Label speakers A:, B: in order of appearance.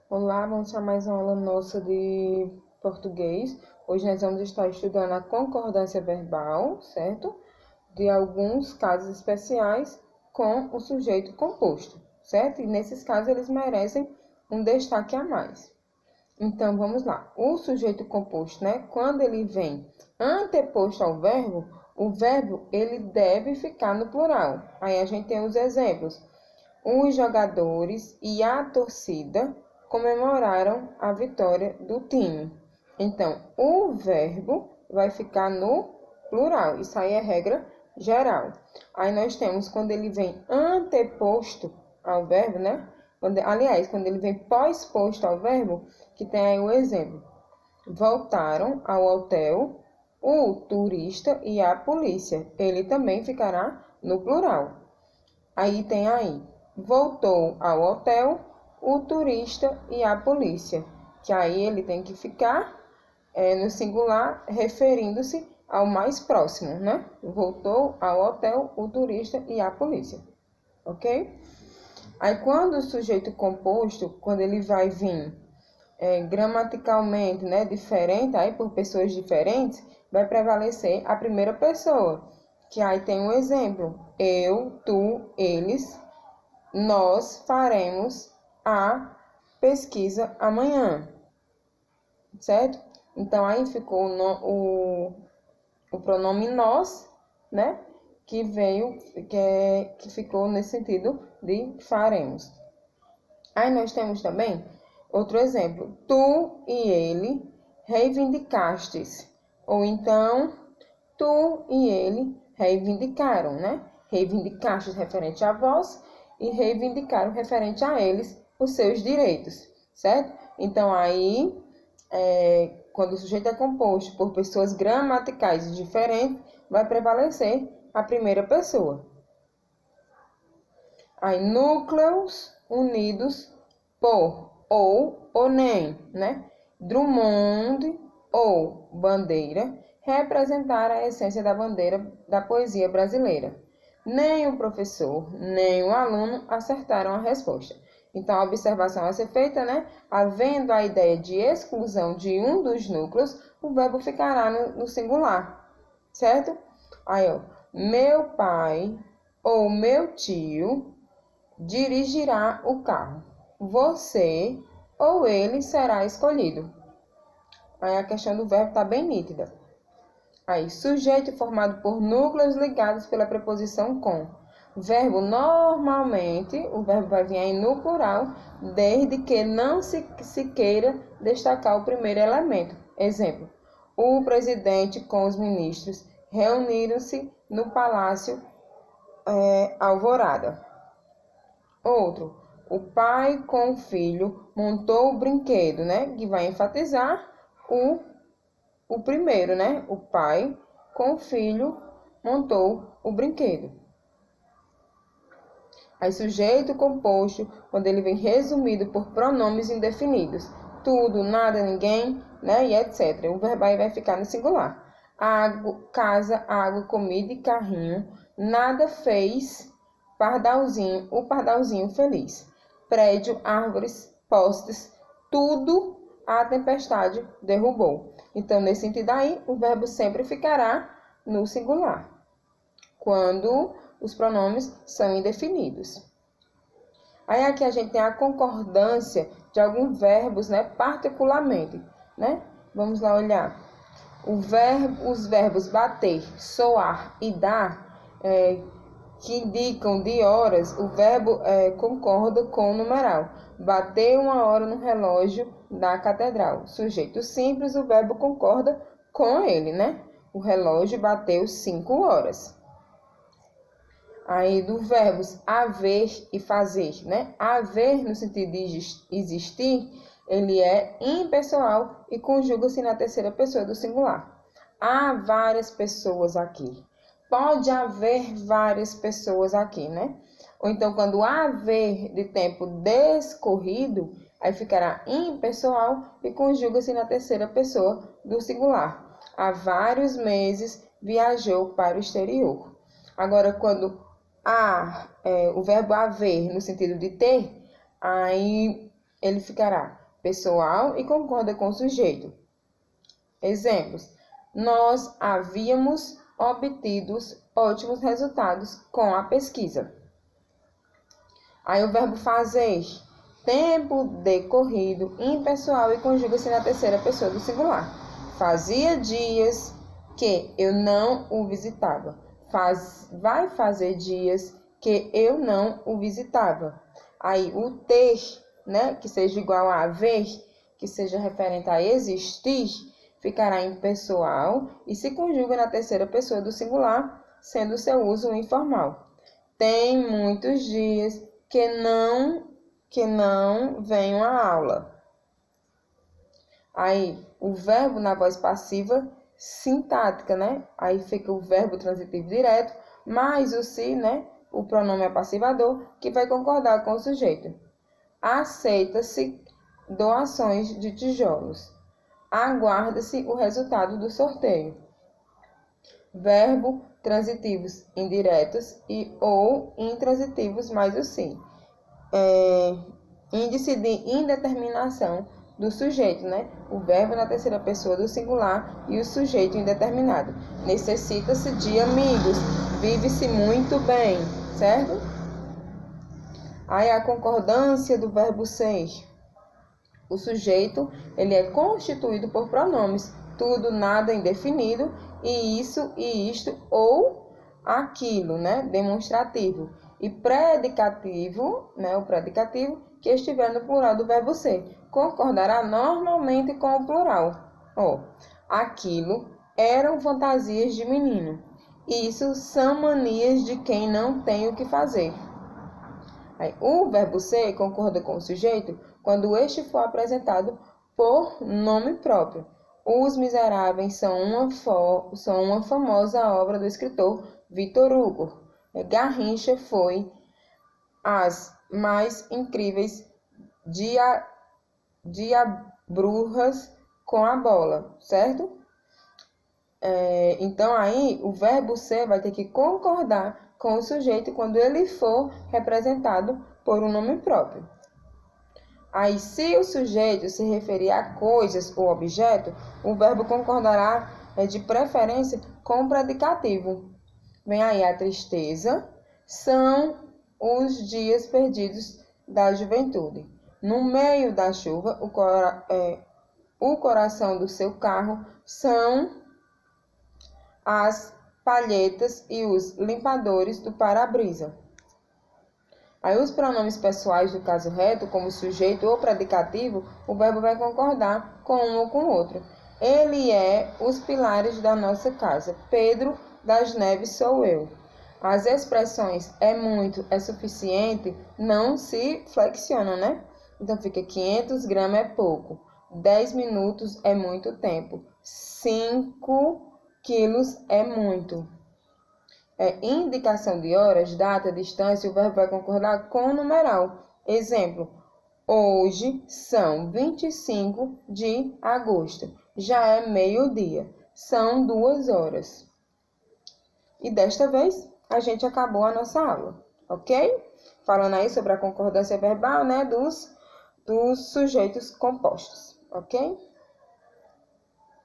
A: Olá, vamos para mais uma aula nossa de português. Hoje nós vamos estar estudando a concordância verbal, certo? De alguns casos especiais com o sujeito composto, certo? E nesses casos eles merecem um destaque a mais. Então vamos lá. O sujeito composto, né? Quando ele vem anteposto ao verbo, o verbo ele deve ficar no plural. Aí a gente tem os exemplos. Os jogadores e a torcida comemoraram a vitória do time. Então, o verbo vai ficar no plural. Isso aí é regra geral. Aí nós temos quando ele vem anteposto ao verbo, né? Quando ele vem pós-posto ao verbo, que tem aí o exemplo. Voltaram ao hotel o turista e a polícia. Ele também ficará no plural. Aí tem aí, voltou ao hotel o turista e a polícia, que aí ele tem que ficar no singular, referindo-se ao mais próximo, né? Voltou ao hotel o turista e a polícia, ok? Aí quando o sujeito composto, quando ele vai vir gramaticalmente, né, diferente, aí por pessoas diferentes, vai prevalecer a primeira pessoa, que aí tem um exemplo, eu, tu, eles, nós faremos a pesquisa amanhã, certo? Então, aí ficou o pronome nós, né? Que ficou nesse sentido de faremos. Aí nós temos também outro exemplo. Tu e ele reivindicastes. Ou então, tu e ele reivindicaram, né? Reivindicastes referente a vós e reivindicaram referente a eles os seus direitos, certo? Então, aí, quando o sujeito é composto por pessoas gramaticais diferentes, vai prevalecer a primeira pessoa. Aí, núcleos unidos por ou nem, né? Drummond ou bandeira representar a essência da bandeira da poesia brasileira. Nem o professor, nem o aluno acertaram a resposta. Então, a observação a ser feita, né? Havendo a ideia de exclusão de um dos núcleos, o verbo ficará no singular, certo? Aí, ó, meu pai ou meu tio dirigirá o carro. Você ou ele será escolhido. Aí a questão do verbo está bem nítida. Aí, sujeito formado por núcleos ligados pela preposição com. Verbo, normalmente, o verbo vai vir aí no plural, desde que não se queira destacar o primeiro elemento. Exemplo, o presidente com os ministros reuniram-se no Palácio Alvorada. Outro, o pai com o filho montou o brinquedo, né? Que vai enfatizar o primeiro, né? O pai com o filho montou o brinquedo. Aí, sujeito composto, quando ele vem resumido por pronomes indefinidos. Tudo, nada, ninguém, né? E etc. O verbo aí vai ficar no singular. Água, casa, água, comida e carrinho. Nada fez pardalzinho, o pardalzinho feliz. Prédio, árvores, postes, tudo a tempestade derrubou. Então, nesse sentido aí, o verbo sempre ficará no singular, quando os pronomes são indefinidos. Aí aqui a gente tem a concordância de alguns verbos, né, particularmente, né? Vamos lá olhar. Os verbos bater, soar e dar, que indicam de horas, o verbo concorda com o numeral. Bater 1 hora no relógio da catedral. Sujeito simples, o verbo concorda com ele, né? O relógio bateu 5 horas. Aí do verbos haver e fazer, né? Haver no sentido de existir, ele é impessoal e conjuga-se na terceira pessoa do singular. Há várias pessoas aqui. Pode haver várias pessoas aqui, né? Ou então, quando haver de tempo descorrido, aí ficará impessoal e conjuga-se na terceira pessoa do singular. Há vários meses viajou para o exterior. Agora, quando o verbo haver, no sentido de ter, aí ele ficará pessoal e concorda com o sujeito. Exemplos: nós havíamos obtido ótimos resultados com a pesquisa. Aí o verbo fazer, tempo decorrido, impessoal e conjuga-se na terceira pessoa do singular. Fazia dias que eu não o visitava. Vai fazer dias que eu não o visitava. Aí o ter, né, que seja igual a haver, que seja referente a existir, ficará impessoal e se conjuga na terceira pessoa do singular, sendo seu uso informal. Tem muitos dias que não venho à aula. Aí, o verbo na voz passiva sintática, né? Aí fica o verbo transitivo direto, mais o se, né? O pronome apassivador, que vai concordar com o sujeito. Aceita-se doações de tijolos. Aguarda-se o resultado do sorteio. Verbo transitivos indiretos ou intransitivos mais o se. Índice de indeterminação do sujeito, né? O verbo na terceira pessoa do singular e o sujeito indeterminado. Necessita-se de amigos, vive-se muito bem, certo? Aí a concordância do verbo ser. O sujeito, ele é constituído por pronomes, tudo, nada, indefinido, e isso, e isto, ou aquilo, né? Demonstrativo. E predicativo, né? O predicativo, que estiver no plural do verbo ser, concordará normalmente com o plural. Aquilo eram fantasias de menino. Isso são manias de quem não tem o que fazer. Aí, o verbo ser concorda com o sujeito quando este for apresentado por nome próprio. Os Miseráveis são uma famosa obra do escritor Victor Hugo. Garrincha foi as mais incríveis diabruras com a bola, certo? Então, aí, o verbo ser vai ter que concordar com o sujeito quando ele for representado por um nome próprio. Aí, se o sujeito se referir a coisas ou objeto, o verbo concordará de preferência com o predicativo. Vem aí a tristeza, são os dias perdidos da juventude. No meio da chuva, o coração do seu carro são as palhetas e os limpadores do para-brisa. Aí os pronomes pessoais do caso reto, como sujeito ou predicativo, o verbo vai concordar com um ou com o outro. Ele é os pilares da nossa casa. Pedro das Neves sou eu. As expressões é muito, é suficiente, não se flexionam, né? Então fica 500 gramas é pouco. 10 minutos é muito tempo. 5 quilos é muito. Indicação de horas, data, distância, o verbo vai concordar com o numeral. Exemplo, hoje são 25 de agosto. Já é meio-dia. São 2 horas. E desta vez, a gente acabou a nossa aula, ok? Falando aí sobre a concordância verbal, né, dos sujeitos compostos, ok?